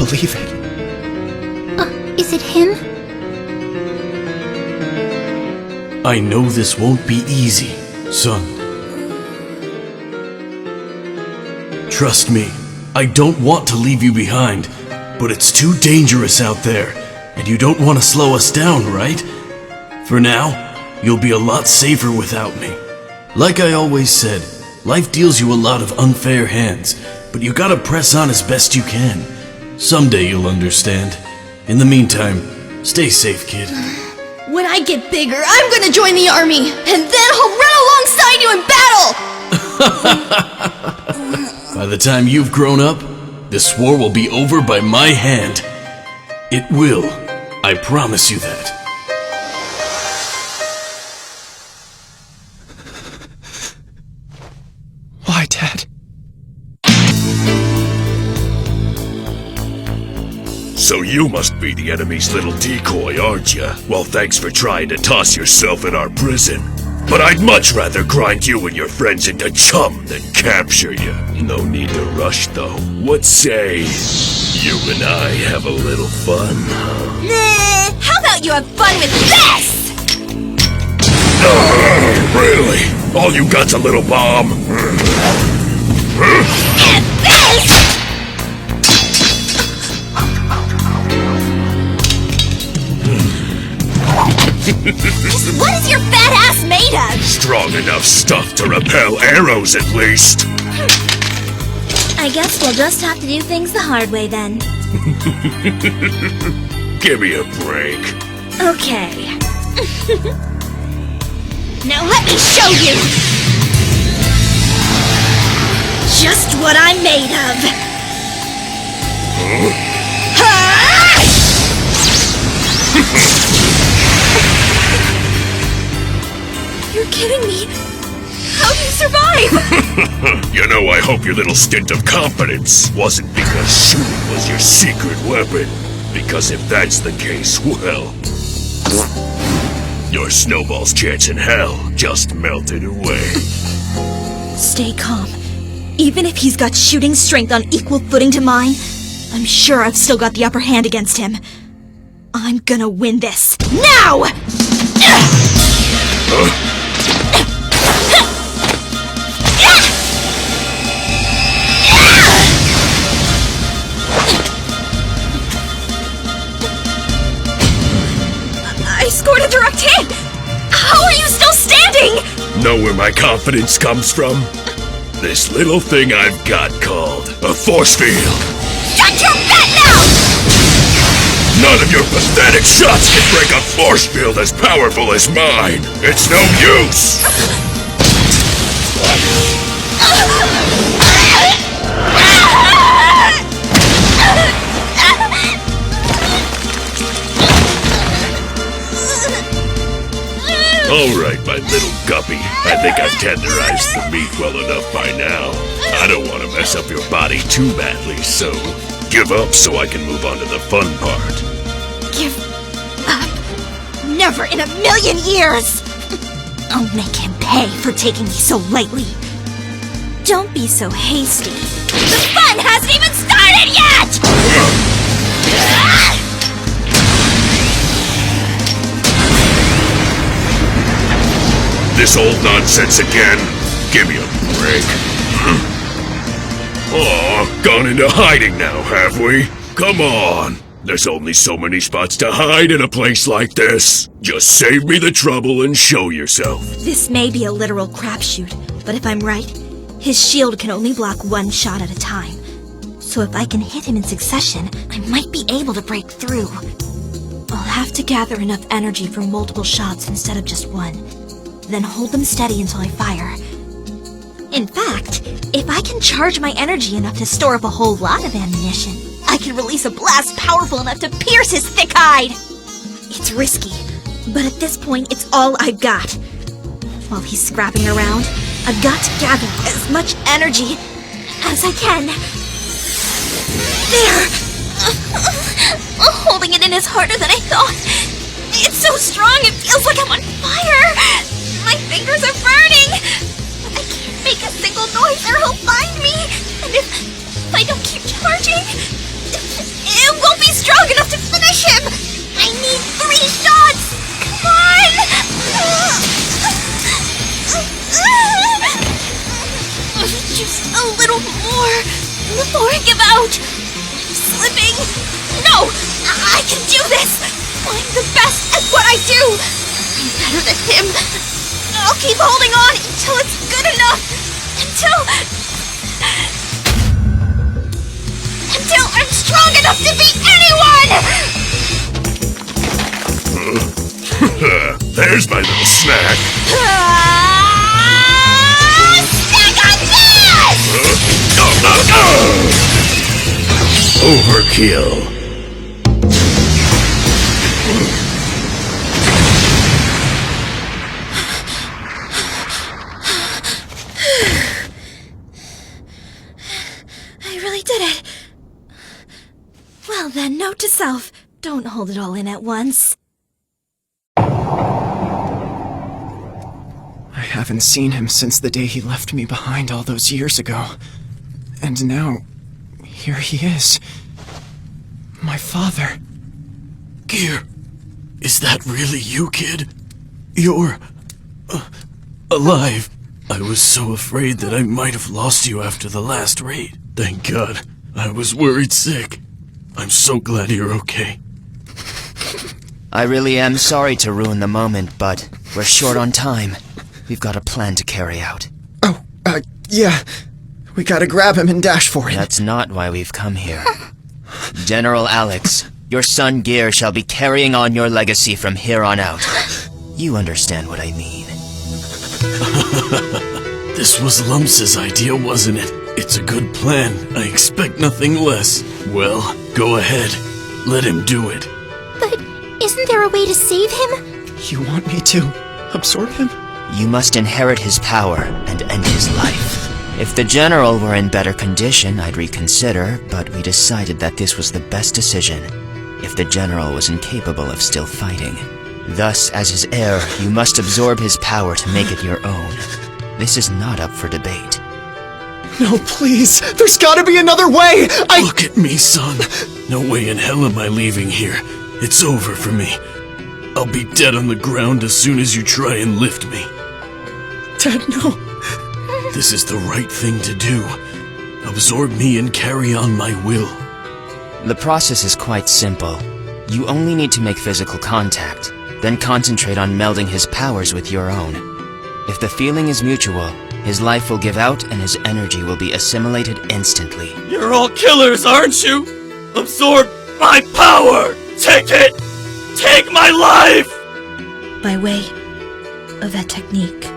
believe it. Is it him? I know this won't be easy, son. Trust me, I don't want to leave you behind, but it's too dangerous out there, and you don't want to slow us down, right? For now, you'll be a lot safer without me. Like I always said, life deals you a lot of unfair hands, but you gotta press on as best you can. Someday you'll understand. In the meantime, stay safe, kid. When I get bigger, I'm gonna join the army, and then I'll run alongside you in battle! By the time you've grown up, this war will be over by my hand. It will. I promise you that. Why, Dad? So you must be the enemy's little decoy, aren't you? Well, thanks for trying to toss yourself in our prison. But I'd much rather grind you and your friends into chum than capture you. No need to rush, though. What say you and I have a little fun, huh? Nah, how about you have fun with this? Really? All you got's a little bomb? And this! What is your fat ass made of? Strong enough stuff to repel arrows, at least. I guess we'll just have to do things the hard way then. Give me a break. Okay. Now let me show you! Just what I'm made of! You're kidding me! How'd you survive? You know, I hope your little stint of confidence wasn't because shooting was your secret weapon. Because if that's the case, well... your snowball's chance in hell just melted away. Stay calm. Even if he's got shooting strength on equal footing to mine, I'm sure I've still got the upper hand against him. I'm gonna win this. Now! I scored a direct hit! How are you still standing? Know where my confidence comes from? This little thing I've got called a force field. Shut your fat mouth! None of your pathetic shots can break a force field as powerful as mine. It's no use. All right, my little guppy. I think I've tenderized the meat well enough by now. I don't want to mess up your body too badly, so give up so I can move on to the fun part. Give up? Never in a million years! I'll make him pay for taking me so lightly. Don't be so hasty. The fun hasn't even started yet! This old nonsense again? Give me a break. Aw, gone into hiding now, have we? Come on. There's only so many spots to hide in a place like this. Just save me the trouble and show yourself. This may be a literal crapshoot, but if I'm right, his shield can only block one shot at a time. So if I can hit him in succession, I might be able to break through. I'll have to gather enough energy for multiple shots instead of just one. Then hold them steady until I fire. In fact, if I can charge my energy enough to store up a whole lot of ammunition, I can release a blast powerful enough to pierce his thick hide! It's risky, but at this point, it's all I've got. While he's scrapping around, I've got to gather as much energy as I can. There! Holding it in is harder than I thought. It's so strong, it feels like I'm on fire! My fingers are burning! I can't make a single noise or he'll find me! And if I don't keep charging, Just a little more before I give out. I'm slipping. No, I can do this. I'm the best at what I do. I'm better than him. I'll keep holding on until it's good enough. Until I'm strong enough to beat anyone! There's my little snack. Snack on this! Overkill. I really did it. Well then, note to self, don't hold it all in at once. I haven't seen him since the day he left me behind all those years ago. And now, here he is. My father. Gear, is that really you, kid? You're... alive. I was so afraid that I might have lost you after the last raid. Thank God. I was worried sick. I'm so glad you're okay. I really am sorry to ruin the moment, but we're short on time. We've got a plan to carry out. Oh, yeah. We gotta grab him and dash for it. That's not why we've come here. General Alex, your son Gear shall be carrying on your legacy from here on out. You understand what I mean. This was Lumps' idea, wasn't it? It's a good plan. I expect nothing less. Well, go ahead. Let him do it. But isn't there a way to save him? You want me to absorb him? You must inherit his power and end his life. If the General were in better condition, I'd reconsider, but we decided that this was the best decision if the General was incapable of still fighting. Thus, as his heir, you must absorb his power to make it your own. This is not up for debate. No, please! There's gotta be another way! Look at me, son. No way in hell am I leaving here. It's over for me. I'll be dead on the ground as soon as you try and lift me. Dad, no. This is the right thing to do. Absorb me and carry on my will. The process is quite simple. You only need to make physical contact, then concentrate on melding his powers with your own. If the feeling is mutual, his life will give out and his energy will be assimilated instantly. You're all killers, aren't you? Absorb my power! Take it! Take my life! By way of that technique,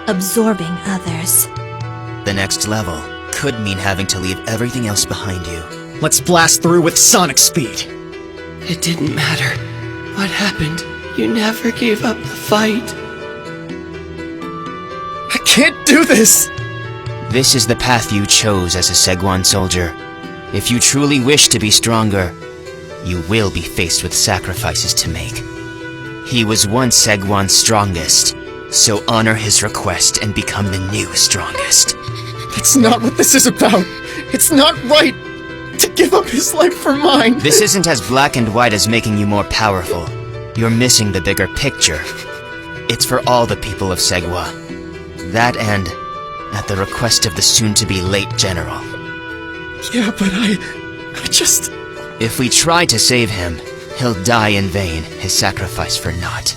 absorbing others. The next level could mean having to leave everything else behind you. Let's blast through with sonic speed. It didn't matter what happened. You never gave up the fight. I can't do this! This is the path you chose as a Segwan soldier. If you truly wish to be stronger, you will be faced with sacrifices to make. He was once Segwan's strongest, so honor his request and become the new strongest. That's not what this is about. It's not right to give up his life for mine. This isn't as black and white as making you more powerful. You're missing the bigger picture. It's for all the people of Segwa. That and at the request of the soon-to-be late General. Yeah, but I just... If we try to save him, he'll die in vain, his sacrifice for naught.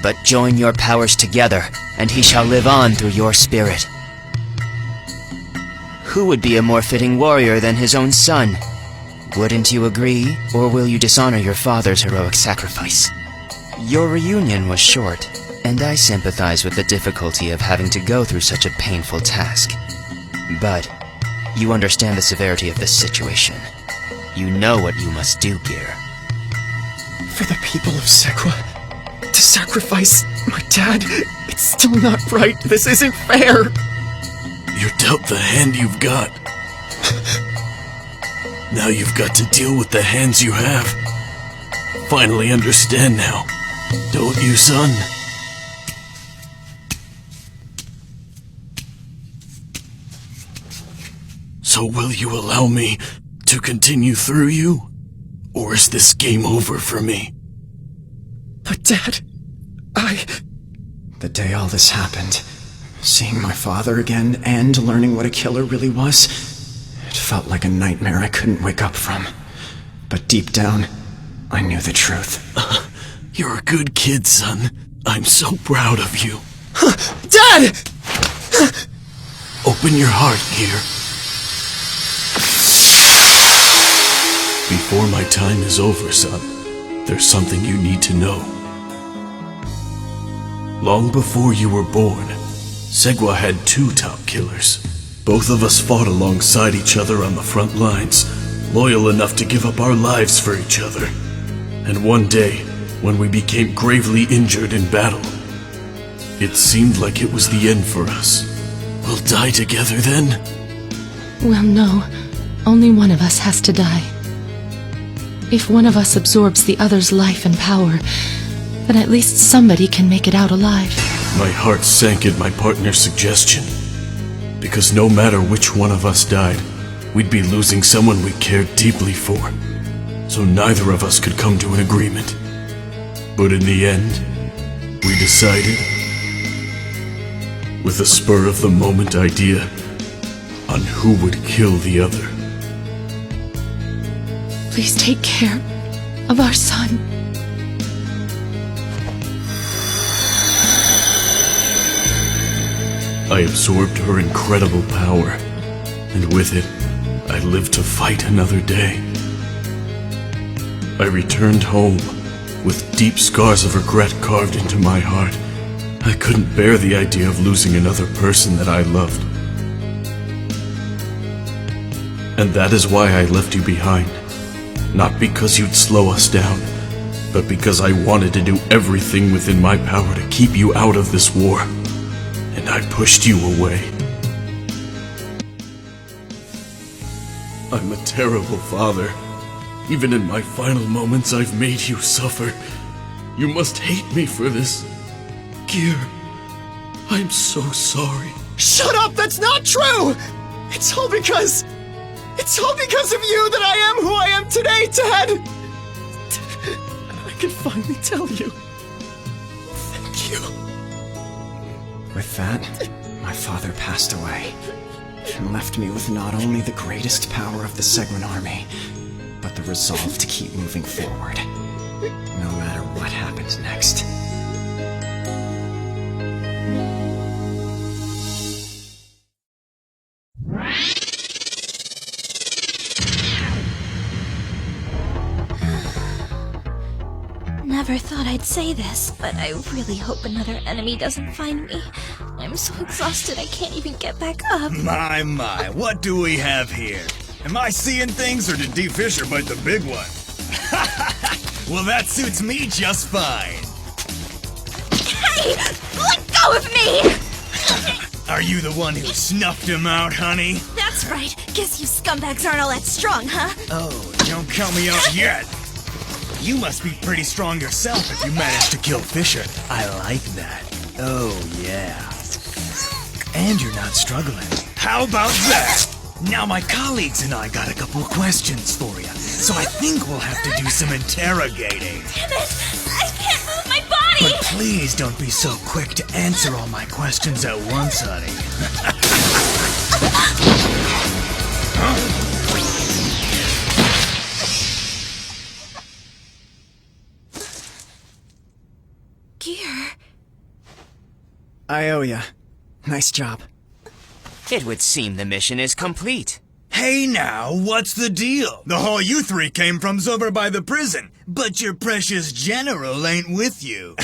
But join your powers together, and he shall live on through your spirit. Who would be a more fitting warrior than his own son? Wouldn't you agree, or will you dishonor your father's heroic sacrifice? Your reunion was short, and I sympathize with the difficulty of having to go through such a painful task. But you understand the severity of this situation. You know what you must do, Gear. For the people of Segwa, to sacrifice my dad, it's still not right. This isn't fair. You're dealt the hand you've got. Now you've got to deal with the hands you have. Finally understand now, don't you, son? So will you allow me to continue through you? Or is this game over for me? But Dad, The day all this happened, Seeing my father again and learning what a killer really was, it felt like a nightmare I couldn't wake up from. But deep down, I knew the truth. You're a good kid, son. I'm so proud of you. Dad! Open your heart, Gear. Before my time is over, son, there's something you need to know. Long before you were born, Segwa had 2 top killers. Both of us fought alongside each other on the front lines, loyal enough to give up our lives for each other. And one day, when we became gravely injured in battle, it seemed like it was the end for us. We'll die together then? Well, no. Only one of us has to die. If one of us absorbs the other's life and power, then at least somebody can make it out alive. My heart sank at my partner's suggestion. Because no matter which one of us died, we'd be losing someone we cared deeply for. So neither of us could come to an agreement. But in the end, we decided, with a spur-of-the-moment idea, on who would kill the other. Please take care of our son. I absorbed her incredible power, and with it, I lived to fight another day. I returned home, with deep scars of regret carved into my heart. I couldn't bear the idea of losing another person that I loved. And that is why I left you behind. Not because you'd slow us down, but because I wanted to do everything within my power to keep you out of this war. And I pushed you away. I'm a terrible father. Even in my final moments, I've made you suffer. You must hate me for this. Gear, I'm so sorry. Shut up! That's not true! It's all because of you that I am who I am today, Dad! And I can finally tell you. Thank you. With that, my father passed away, and left me with not only the greatest power of the Segwin army, but the resolve to keep moving forward, no matter what happens next. Never thought I'd say this, but I really hope another enemy doesn't find me. I'm so exhausted I can't even get back up. My, what do we have here? Am I seeing things, or did D. Fisher bite the big one? Well, that suits me just fine. Hey! Let go of me! Are you the one who snuffed him out, honey? That's right. Guess you scumbags aren't all that strong, huh? Oh, don't count me out yet. You must be pretty strong yourself if you managed to kill Fisher. I like that. Oh, yeah. And you're not struggling. How about that? Now my colleagues and I got a couple of questions for you, so I think we'll have to do some interrogating. Damn it! I can't move my body! But please don't be so quick to answer all my questions at once, honey. Huh? Gear. I owe ya. Nice job. It would seem the mission is complete. Hey now, what's the deal? The hall you three came from's over by the prison, but your precious general ain't with you.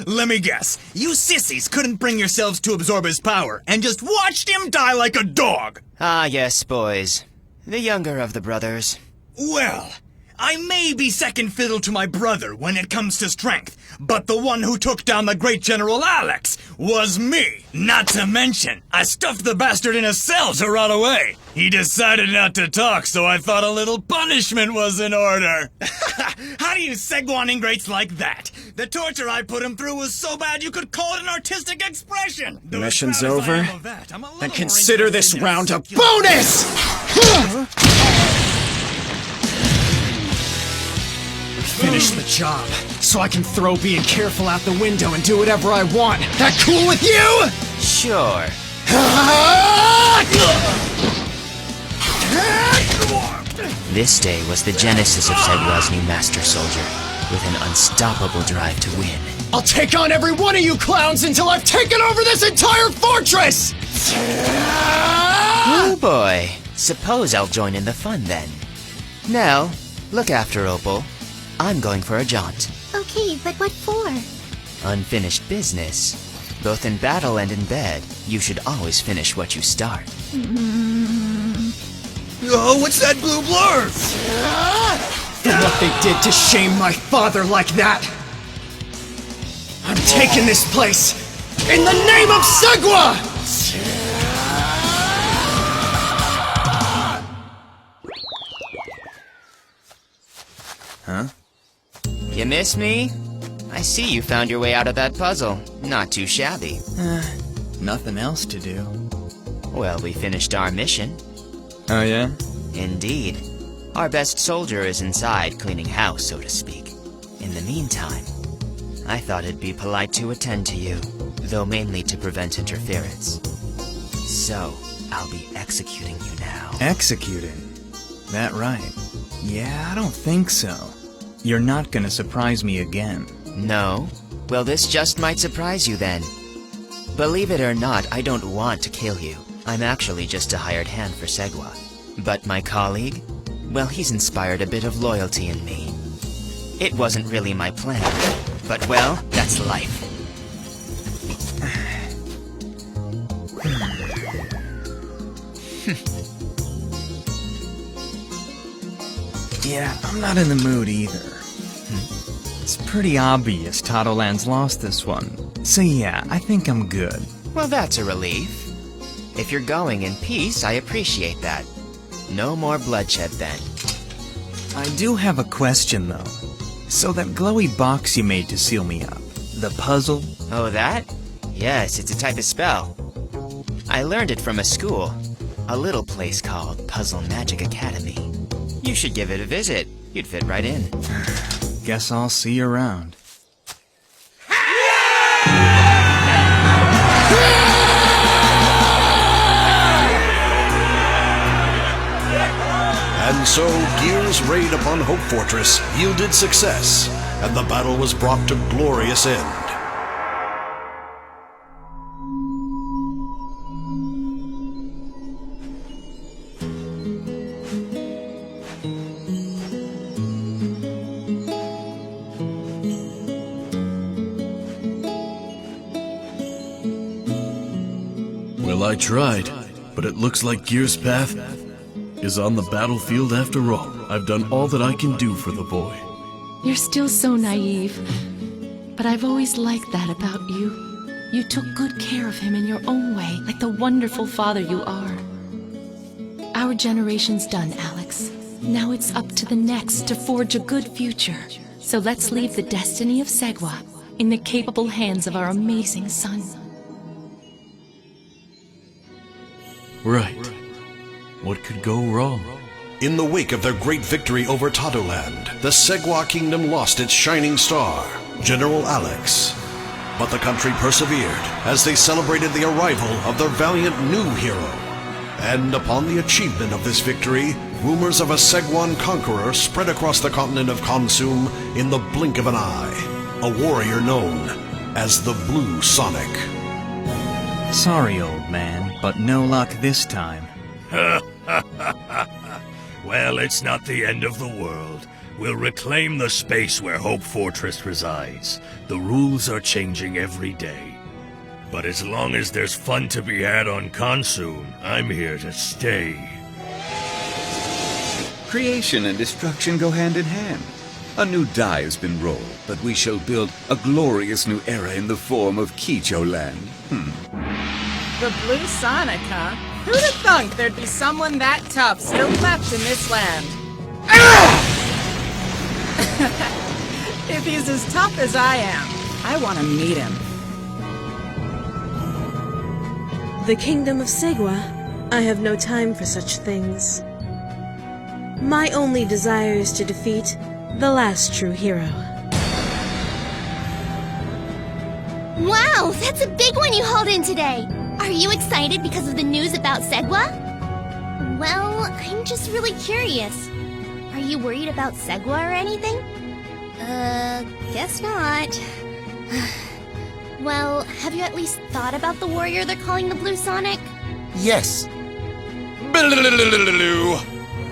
Let me guess, you sissies couldn't bring yourselves to absorb his power and just watched him die like a dog. Ah, yes, boys. The younger of the brothers. Well, I may be second fiddle to my brother when it comes to strength, but the one who took down the great General Alex was me. Not to mention, I stuffed the bastard in a cell to rot away. He decided not to talk, so I thought a little punishment was in order. How do you Segwan ingrates like that? The torture I put him through was so bad you could call it an artistic expression. The mission's over? Then consider this round a bonus! Finish the job, so I can throw being careful out the window and do whatever I want. That cool with you? Sure. This day was the genesis of Segwa's new Master Soldier, with an unstoppable drive to win. I'll take on every one of you clowns until I've taken over this entire fortress! Oh boy. Suppose I'll join in the fun then. Now, look after Opal. I'm going for a jaunt. Okay, but what for? Unfinished business. Both in battle and in bed, you should always finish what you start. Oh, what's that blue blur? For what they did to shame my father like that! I'm taking this place in the name of Segwa! Huh? You miss me? I see you found your way out of that puzzle. Not too shabby. Nothing else to do. Well, we finished our mission. Oh yeah? Indeed. Our best soldier is inside cleaning house, so to speak. In the meantime, I thought it'd be polite to attend to you, though mainly to prevent interference. So, I'll be executing you now. Executing? That right? Yeah, I don't think so. You're not gonna surprise me again. No? Well, this just might surprise you then. Believe it or not, I don't want to kill you. I'm actually just a hired hand for Segwa. But my colleague? Well, he's inspired a bit of loyalty in me. It wasn't really my plan, but well, that's life. Yeah, I'm not in the mood either. It's pretty obvious Totoland's lost this one. So yeah, I think I'm good. Well, that's a relief. If you're going in peace, I appreciate that. No more bloodshed then. I do have a question though. So that glowy box you made to seal me up, the puzzle? Oh, that? Yes, it's a type of spell. I learned it from a school, a little place called Puzzle Magic Academy. You should give it a visit. You'd fit right in. Guess I'll see you around. And so, Gear's raid upon Hope Fortress yielded success, and the battle was brought to glorious end. Well, I tried, but it looks like Gear's path is on the battlefield after all. I've done all that I can do for the boy. You're still so naive. But I've always liked that about you. You took good care of him in your own way, like the wonderful father you are. Our generation's done, Alex. Now it's up to the next to forge a good future. So let's leave the destiny of Segwa in the capable hands of our amazing son. Right. What could go wrong? In the wake of their great victory over Totoland, the Segwa Kingdom lost its shining star, General Alex. But the country persevered as they celebrated the arrival of their valiant new hero. And upon the achievement of this victory, rumors of a Segwan conqueror spread across the continent of Khonsum in the blink of an eye. A warrior known as the Blue Sonic. Sorry, old man, but no luck this time. Well, it's not the end of the world. We'll reclaim the space where Hope Fortress resides. The rules are changing every day. But as long as there's fun to be had on Khonsum, I'm here to stay. Creation and destruction go hand in hand. A new die has been rolled, but we shall build a glorious new era in the form of Kicho-land. The Blue Sonic, huh? Who'd have thunk there'd be someone that tough still left in this land? If he's as tough as I am, I want to meet him. The Kingdom of Segwa. I have no time for such things. My only desire is to defeat the last true hero. Wow, that's a big one you hauled in today. Are you excited because of the news about Segwa? Well, I'm just really curious. Are you worried about Segwa or anything? Guess not. Well, have you at least thought about the warrior they're calling the Blue Sonic? Yes.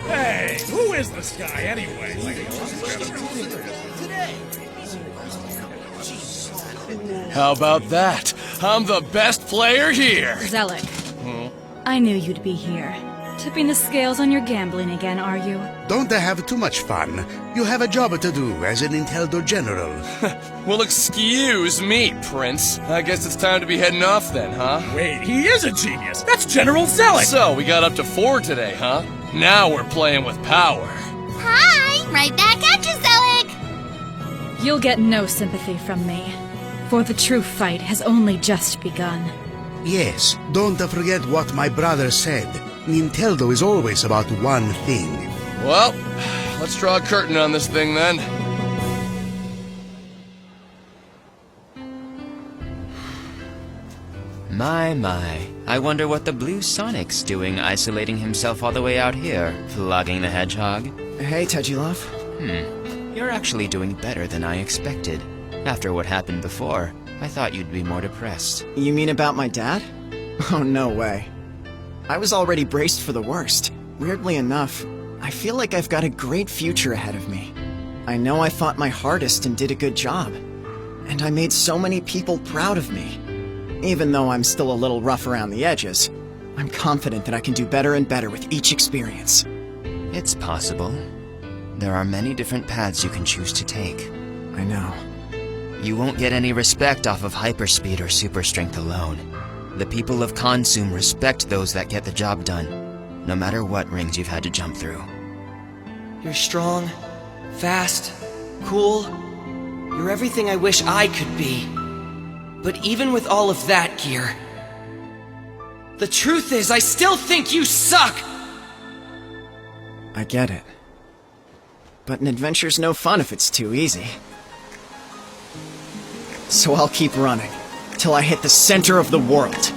Hey, who is this guy anyway? How about that? I'm the best player here! Zelik, I knew you'd be here. Tipping the scales on your gambling again, are you? Don't have too much fun. You have a job to do as an Inteldo General. Well, excuse me, Prince. I guess it's time to be heading off then, huh? Wait, he is a genius! That's General Zelik! So, we got up to 4 today, huh? Now we're playing with power. Hi! Right back at you, Zelik! You'll get no sympathy from me, for the true fight has only just begun. Yes, don't forget what my brother said. Ninteldo is always about one thing. Well, let's draw a curtain on this thing then. My. I wonder what the Blue Sonic's doing isolating himself all the way out here, flogging the hedgehog. Hey, Tedulov. You're actually doing better than I expected. After what happened before, I thought you'd be more depressed. You mean about my dad? Oh, no way. I was already braced for the worst. Weirdly enough, I feel like I've got a great future ahead of me. I know I fought my hardest and did a good job. And I made so many people proud of me. Even though I'm still a little rough around the edges, I'm confident that I can do better and better with each experience. It's possible. There are many different paths you can choose to take. I know. You won't get any respect off of hyperspeed or super strength alone. The people of Consum respect those that get the job done, no matter what rings you've had to jump through. You're strong, fast, cool. You're everything I wish I could be. But even with all of that gear, the truth is, I still think you suck! I get it. But an adventure's no fun if it's too easy. So I'll keep running, till I hit the center of the world.